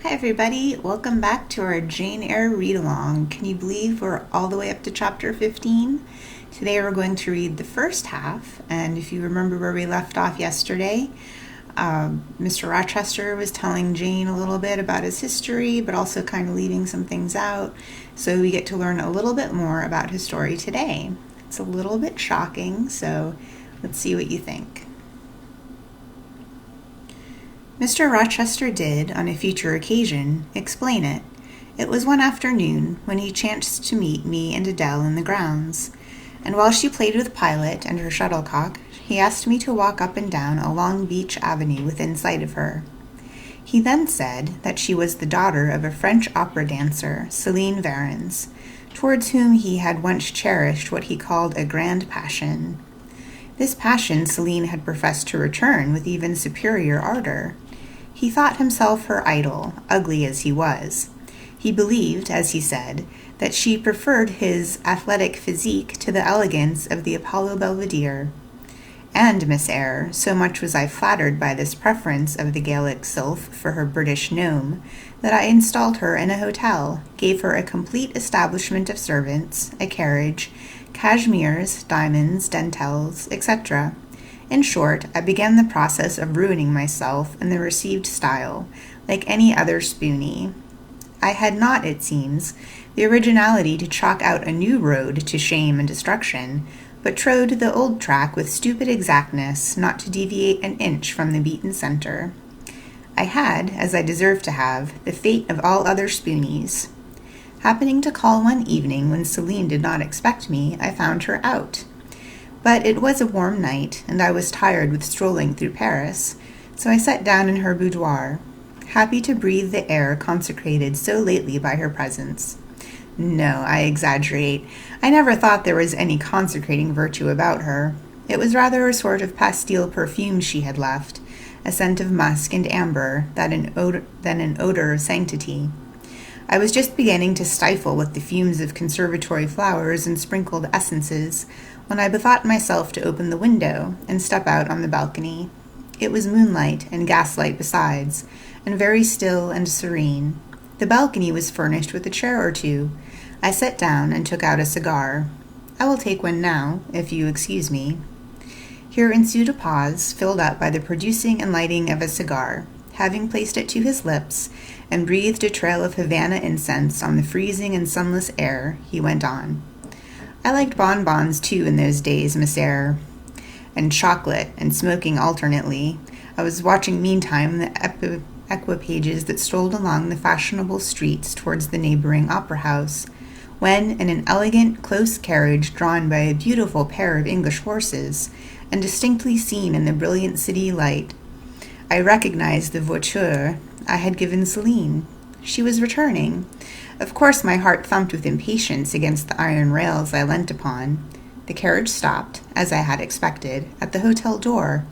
Hi everybody, welcome back to our Jane Eyre read-along. Can you believe we're all the way up to chapter 15? Today we're going to read the first half, and if you remember where we left off yesterday, Mr. Rochester was telling Jane a little bit about his history, but also kind of leaving some things out, so we get to learn a little bit more about his story today. It's a little bit shocking, so let's see what you think. Mr. Rochester did, on a future occasion, explain it. It was one afternoon when he chanced to meet me and Adele in the grounds, and while she played with Pilot and her shuttlecock, he asked me to walk up and down a long beech avenue within sight of her. He then said that she was the daughter of a French opera dancer, Céline Varens, towards whom he had once cherished what he called a grand passion. This passion Céline had professed to return with even superior ardor. He thought himself her idol, ugly as he was. He believed, as he said, that she preferred his athletic physique to the elegance of the Apollo Belvedere. And Miss Eyre, so much was I flattered by this preference of the Gaelic sylph for her British gnome, that I installed her in a hotel, gave her a complete establishment of servants, a carriage, cashmeres, diamonds, dentelles, etc. In short, I began the process of ruining myself in the received style, like any other spoony. I had not, it seems, the originality to chalk out a new road to shame and destruction, but trode the old track with stupid exactness, not to deviate an inch from the beaten center. I had, as I deserved to have, the fate of all other spoonies. Happening to call one evening when Céline did not expect me, I found her out. But it was a warm night, and I was tired with strolling through Paris, so I sat down in her boudoir, happy to breathe the air consecrated so lately by her presence. No, I exaggerate. I never thought there was any consecrating virtue about her. It was rather a sort of pastille perfume she had left, a scent of musk and amber than an odor of sanctity. I was just beginning to stifle with the fumes of conservatory flowers and sprinkled essences, when I bethought myself to open the window and step out on the balcony. It was moonlight and gaslight besides, and very still and serene. The balcony was furnished with a chair or two. I sat down and took out a cigar. I will take one now, if you excuse me. Here ensued a pause, filled up by the producing and lighting of a cigar. Having placed it to his lips, and breathed a trail of Havana incense on the freezing and sunless air, he went on. I liked bonbons, too, in those days, Miss Eyre, and chocolate, and smoking alternately. I was watching meantime the equipages that strolled along the fashionable streets towards the neighboring opera house, when, in an elegant, close carriage drawn by a beautiful pair of English horses, and distinctly seen in the brilliant city light, I recognized the voiture I had given Céline. She was returning. Of course my heart thumped with impatience against the iron rails I leant upon. The carriage stopped, as I had expected, at the hotel door.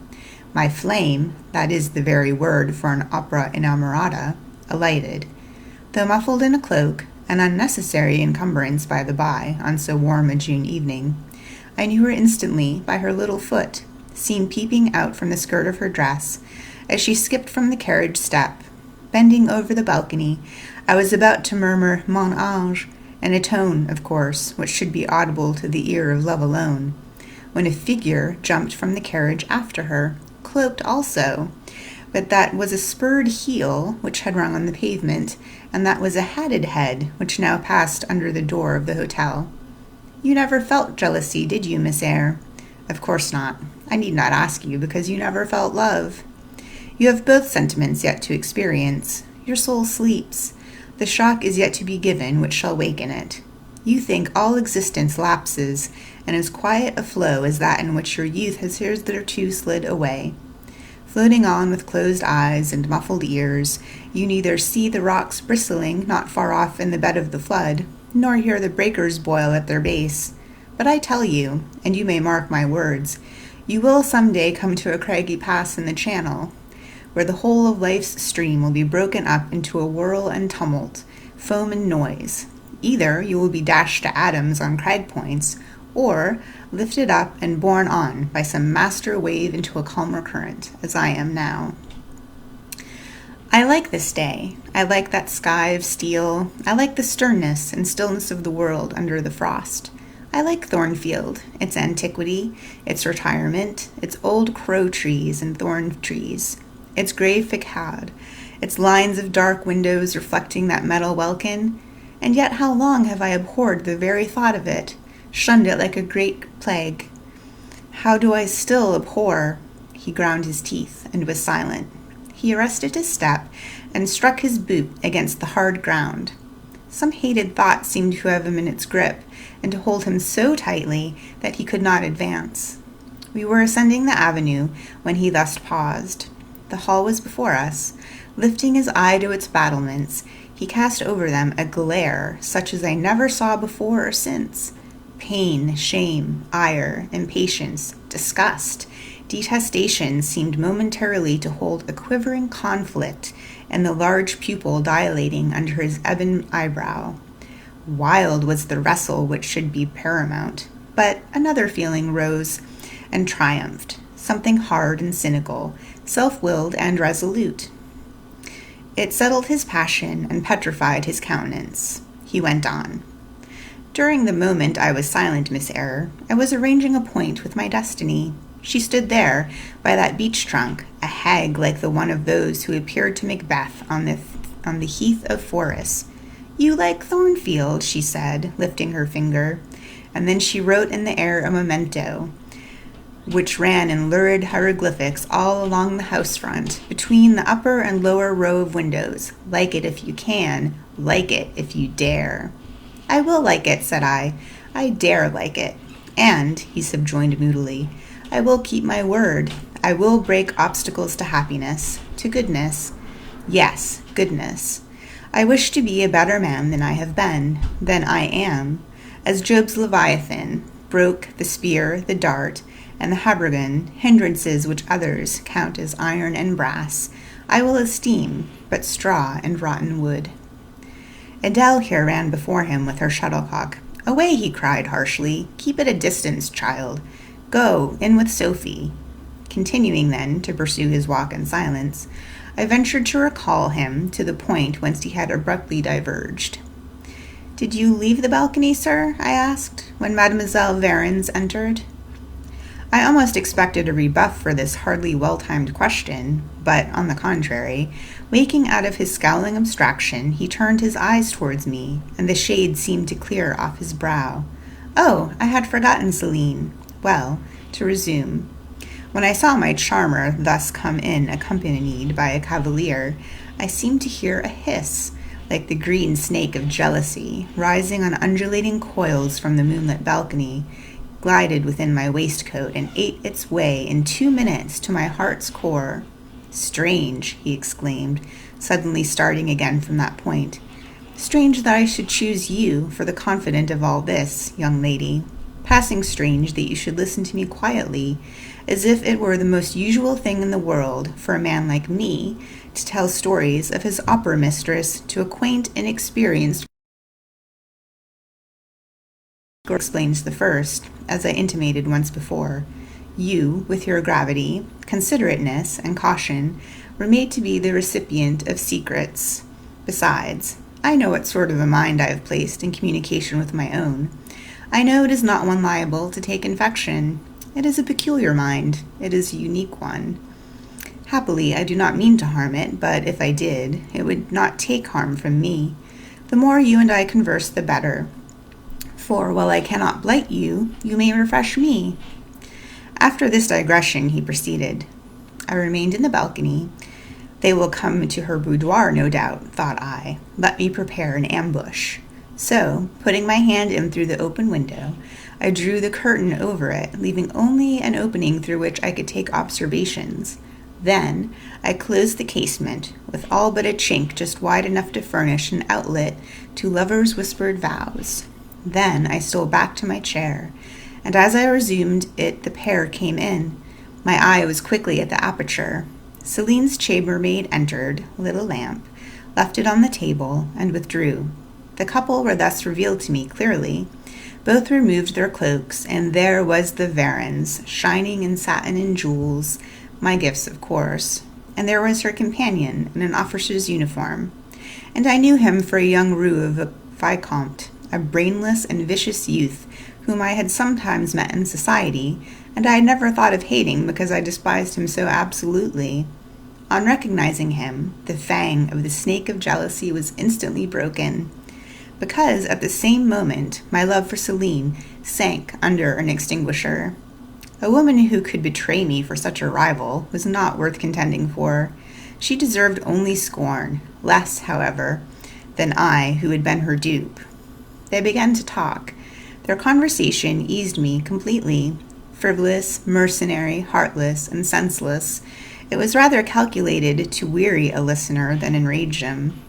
My flame, that is the very word for an opera inamorata, alighted. Though muffled in a cloak, an unnecessary encumbrance by the by, on so warm a June evening, I knew her instantly by her little foot, seen peeping out from the skirt of her dress, as she skipped from the carriage step. Bending over the balcony, I was about to murmur "Mon ange," in a tone, of course, which should be audible to the ear of love alone, when a figure jumped from the carriage after her, cloaked also, but that was a spurred heel which had rung on the pavement, and that was a hatted head which now passed under the door of the hotel. You never felt jealousy, did you, Miss Eyre? Of course not. I need not ask you, because you never felt love. You have both sentiments yet to experience. Your soul sleeps. The shock is yet to be given which shall waken it. You think all existence lapses, and as quiet a flow as that in which your youth has hitherto slid away. Floating on with closed eyes and muffled ears, you neither see the rocks bristling not far off in the bed of the flood, nor hear the breakers boil at their base. But I tell you, and you may mark my words, you will some day come to a craggy pass in the channel, where the whole of life's stream will be broken up into a whirl and tumult, foam and noise. Either you will be dashed to atoms on crag points, or lifted up and borne on by some master wave into a calmer current, as I am now. I like this day. I like that sky of steel. I like the sternness and stillness of the world under the frost. I like Thornfield, its antiquity, its retirement, its old crow trees and thorn trees, its gray facade, its lines of dark windows reflecting that metal welkin. And yet how long have I abhorred the very thought of it, shunned it like a great plague? How do I still abhor? He ground his teeth and was silent. He arrested his step and struck his boot against the hard ground. Some hated thought seemed to have him in its grip and to hold him so tightly that he could not advance. We were ascending the avenue when he thus paused. The hall was before us. Lifting his eye to its battlements, he cast over them a glare such as I never saw before or since. Pain, shame, ire, impatience, disgust, detestation seemed momentarily to hold a quivering conflict in the large pupil dilating under his ebon eyebrow. Wild was the wrestle which should be paramount, but another feeling rose and triumphed, something hard and cynical, self-willed and resolute. It settled his passion and petrified his countenance. He went on. During the moment I was silent, Miss Eyre, I was arranging a point with my destiny. She stood there, by that beech trunk, a hag like the one of those who appeared to Macbeth on the heath of Forres. You like Thornfield, she said, lifting her finger, and then she wrote in the air a memento, which ran in lurid hieroglyphics all along the house front, between the upper and lower row of windows. Like it if you can, like it if you dare. I will like it, said I. I dare like it. And, he subjoined moodily, I will keep my word. I will break obstacles to happiness, to goodness. Yes, goodness. I wish to be a better man than I have been, than I am, as Job's Leviathan broke the spear, the dart, and the habergeon, hindrances which others count as iron and brass, I will esteem but straw and rotten wood. Adele here ran before him with her shuttlecock. Away, he cried harshly. Keep at a distance, child. Go, in with Sophie. Continuing then to pursue his walk in silence, I ventured to recall him to the point whence he had abruptly diverged. Did you leave the balcony, sir? I asked, when Mademoiselle Varens entered. I almost expected a rebuff for this hardly well-timed question, but, on the contrary, waking out of his scowling abstraction, he turned his eyes towards me, and the shade seemed to clear off his brow. Oh, I had forgotten Celine. Well, to resume. When I saw my charmer thus come in accompanied by a cavalier, I seemed to hear a hiss, like the green snake of jealousy, rising on undulating coils from the moonlit balcony, glided within my waistcoat and ate its way in 2 minutes to my heart's core. Strange, he exclaimed, suddenly starting again from that point. Strange that I should choose you for the confidant of all this, young lady. Passing strange that you should listen to me quietly, as if it were the most usual thing in the world for a man like me to tell stories of his opera mistress to a quaint, inexperienced explains the first, as I intimated once before. You, with your gravity, considerateness, and caution, were made to be the recipient of secrets. Besides, I know what sort of a mind I have placed in communication with my own. I know it is not one liable to take infection. It is a peculiar mind. It is a unique one. Happily, I do not mean to harm it, but if I did, it would not take harm from me. The more you and I converse, the better. For while I cannot blight you, you may refresh me. After this digression, he proceeded. I remained in the balcony. They will come to her boudoir, no doubt, thought I. Let me prepare an ambush. So, putting my hand in through the open window, I drew the curtain over it, leaving only an opening through which I could take observations. Then I closed the casement, with all but a chink just wide enough to furnish an outlet to lovers' whispered vows. Then I stole back to my chair, and as I resumed it the pair came in. My eye was quickly at the aperture. Celine's chambermaid entered, lit a lamp, left it on the table, and withdrew. The couple were thus revealed to me clearly. Both removed their cloaks, and there was the Varens, shining in satin and jewels, my gifts, of course. and there was her companion in an officer's uniform, and I knew him for a young roue of a vicomte, a brainless and vicious youth whom I had sometimes met in society, and I had never thought of hating because I despised him so absolutely. On recognizing him, the fang of the snake of jealousy was instantly broken, because at the same moment my love for Celine sank under an extinguisher. A woman who could betray me for such a rival was not worth contending for. She deserved only scorn, less, however, than I, who had been her dupe. They began to talk. Their conversation eased me completely. Frivolous, mercenary, heartless, and senseless, it was rather calculated to weary a listener than enrage him.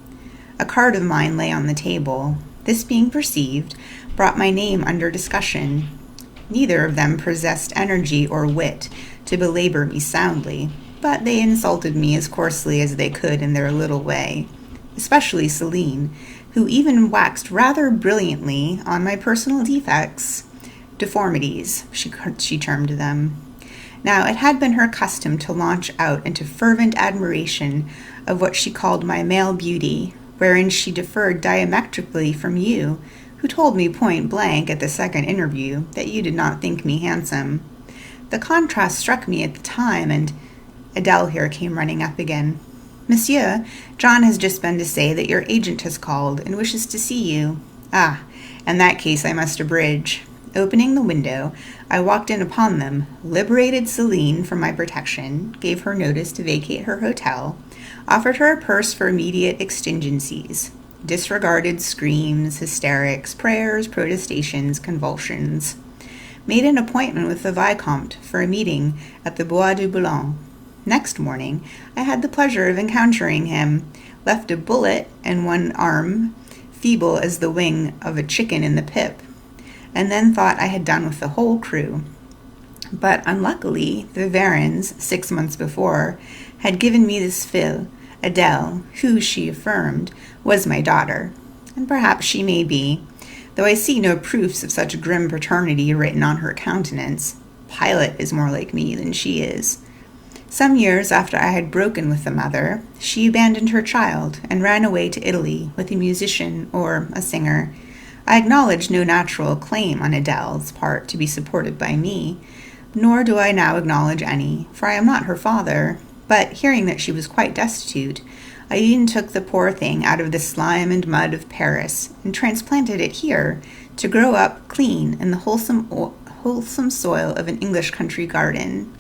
A card of mine lay on the table. This being perceived, brought my name under discussion. Neither of them possessed energy or wit to belabor me soundly, but they insulted me as coarsely as they could in their little way, especially Celine, who even waxed rather brilliantly on my personal defects. Deformities, she termed them. Now, it had been her custom to launch out into fervent admiration of what she called my male beauty, wherein she differed diametrically from you, who told me point blank at the second interview that you did not think me handsome. The contrast struck me at the time, and Adele here came running up again. Monsieur, John has just been to say that your agent has called and wishes to see you. Ah, in that case I must abridge. Opening the window, I walked in upon them, liberated Celine from my protection, gave her notice to vacate her hotel, offered her a purse for immediate exigencies, disregarded screams, hysterics, prayers, protestations, convulsions, made an appointment with the Vicomte for a meeting at the Bois de Boulogne. Next morning, I had the pleasure of encountering him, left a bullet in one arm, feeble as the wing of a chicken in the pip, and then thought I had done with the whole crew. But unluckily, the Varens, 6 months before, had given me this fille, Adele, who, she affirmed, was my daughter, and perhaps she may be, though I see no proofs of such grim paternity written on her countenance. Pilot is more like me than she is. Some years after I had broken with the mother, she abandoned her child and ran away to Italy with a musician or a singer. I acknowledge no natural claim on Adele's part to be supported by me, nor do I now acknowledge any, for I am not her father. But hearing that she was quite destitute, I even took the poor thing out of the slime and mud of Paris and transplanted it here to grow up clean in the wholesome soil of an English country garden.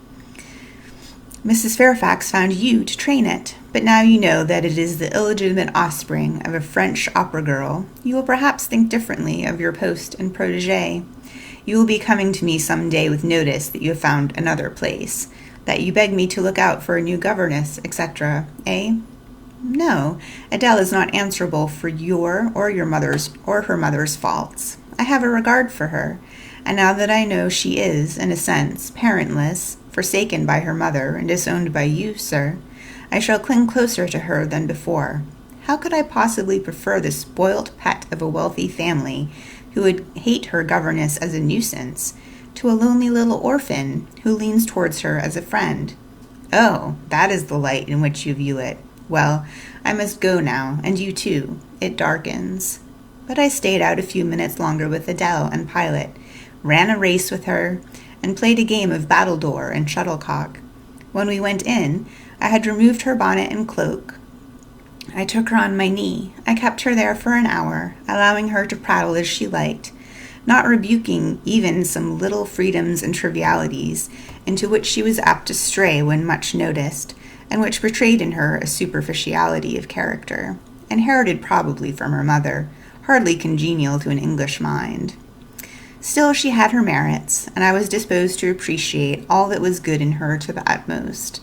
Mrs. Fairfax found you to train it, but now you know that it is the illegitimate offspring of a French opera girl. You will perhaps think differently of your post and protégé. You will be coming to me some day with notice that you have found another place, that you beg me to look out for a new governess, etc., eh? No, Adele is not answerable for your or her mother's faults. I have a regard for her, and now that I know she is, in a sense, parentless, forsaken by her mother and disowned by you, sir, I shall cling closer to her than before. How could I possibly prefer the spoilt pet of a wealthy family, who would hate her governess as a nuisance, to a lonely little orphan who leans towards her as a friend? Oh, that is the light in which you view it. Well, I must go now, and you too. It darkens. But I stayed out a few minutes longer with Adele and Pilot, ran a race with her, and played a game of battledore and shuttlecock. When we went in, I had removed her bonnet and cloak. I took her on my knee. I kept her there for an hour, allowing her to prattle as she liked, not rebuking even some little freedoms and trivialities into which she was apt to stray when much noticed, and which betrayed in her a superficiality of character, inherited probably from her mother, hardly congenial to an English mind. Still, she had her merits, and I was disposed to appreciate all that was good in her to the utmost.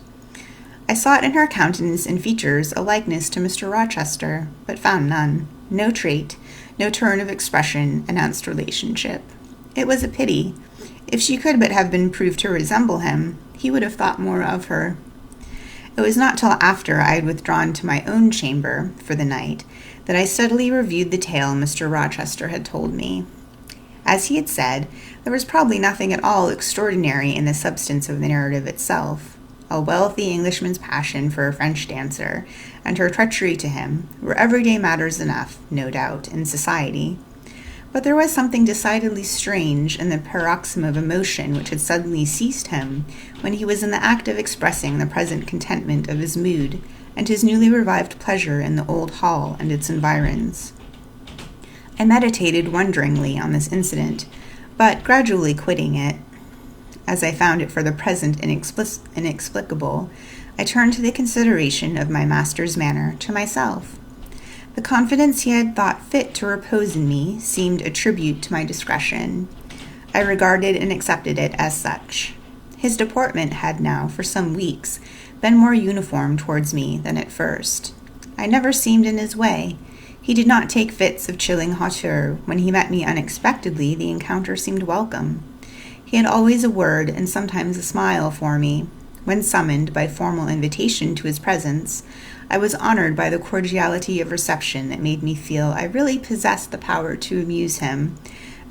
I sought in her countenance and features a likeness to Mr. Rochester, but found none. No trait, no turn of expression announced relationship. It was a pity. If she could but have been proved to resemble him, he would have thought more of her. It was not till after I had withdrawn to my own chamber for the night that I steadily reviewed the tale Mr. Rochester had told me. As he had said, there was probably nothing at all extraordinary in the substance of the narrative itself. a wealthy Englishman's passion for a French dancer, and her treachery to him were everyday matters enough, no doubt, in society. But there was something decidedly strange in the paroxysm of emotion which had suddenly seized him when he was in the act of expressing the present contentment of his mood and his newly revived pleasure in the old hall and its environs. I meditated wonderingly on this incident, but gradually quitting it, as I found it for the present inexplicable, I turned to the consideration of my master's manner to myself. The confidence he had thought fit to repose in me seemed a tribute to my discretion. I regarded and accepted it as such. His deportment had now, for some weeks, been more uniform towards me than at first. I never seemed in his way. He did not take fits of chilling hauteur. When he met me unexpectedly, the encounter seemed welcome. He had always a word and sometimes a smile for me. When summoned by formal invitation to his presence, I was honored by the cordiality of reception that made me feel I really possessed the power to amuse him,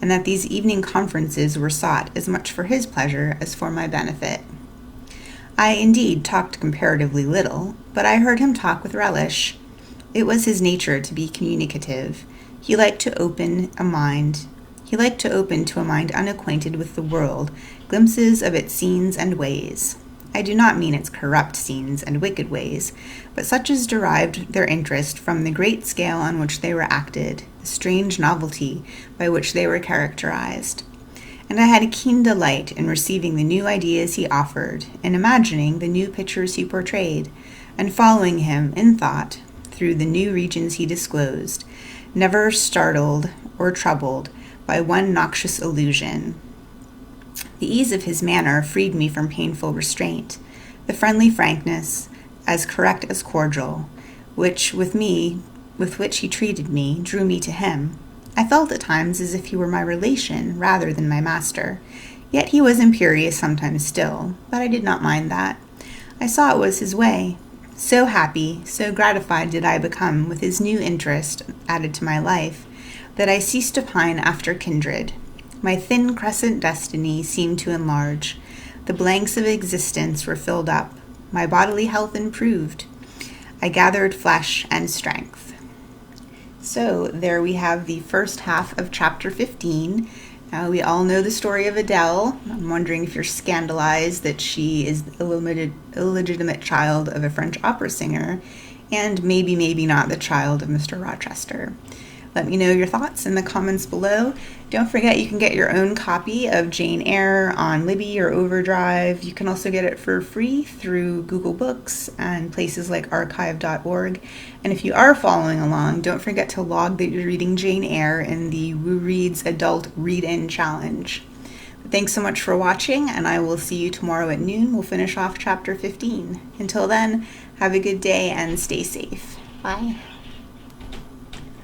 and that these evening conferences were sought as much for his pleasure as for my benefit. I indeed talked comparatively little, but I heard him talk with relish. It was his nature to be communicative. He liked to open to a mind unacquainted with the world, glimpses of its scenes and ways. I do not mean its corrupt scenes and wicked ways, but such as derived their interest from the great scale on which they were acted, the strange novelty by which they were characterized. And I had a keen delight in receiving the new ideas he offered, in imagining the new pictures he portrayed, and following him in thought through the new regions he disclosed, never startled or troubled by one noxious illusion. The ease of his manner freed me from painful restraint. The friendly frankness, as correct as cordial, with which he treated me, drew me to him. I felt at times as if he were my relation rather than my master. Yet he was imperious sometimes still, but I did not mind that. I saw it was his way. So happy, so gratified did I become with his new interest added to my life, that I ceased to pine after kindred. My thin crescent destiny seemed to enlarge. The blanks of existence were filled up. My bodily health improved. I gathered flesh and strength. So there we have the first half of chapter 15. Now we all know the story of Adele. I'm wondering if you're scandalized that she is the illegitimate child of a French opera singer, and maybe not the child of Mr. Rochester. Let me know your thoughts in the comments below. Don't forget you can get your own copy of Jane Eyre on Libby or Overdrive. You can also get it for free through Google Books and places like archive.org. And if you are following along, don't forget to log that you're reading Jane Eyre in the Woo Reads Adult Read-In Challenge. Thanks so much for watching, and I will see you tomorrow at noon. We'll finish off chapter 15. Until then, have a good day and stay safe. Bye.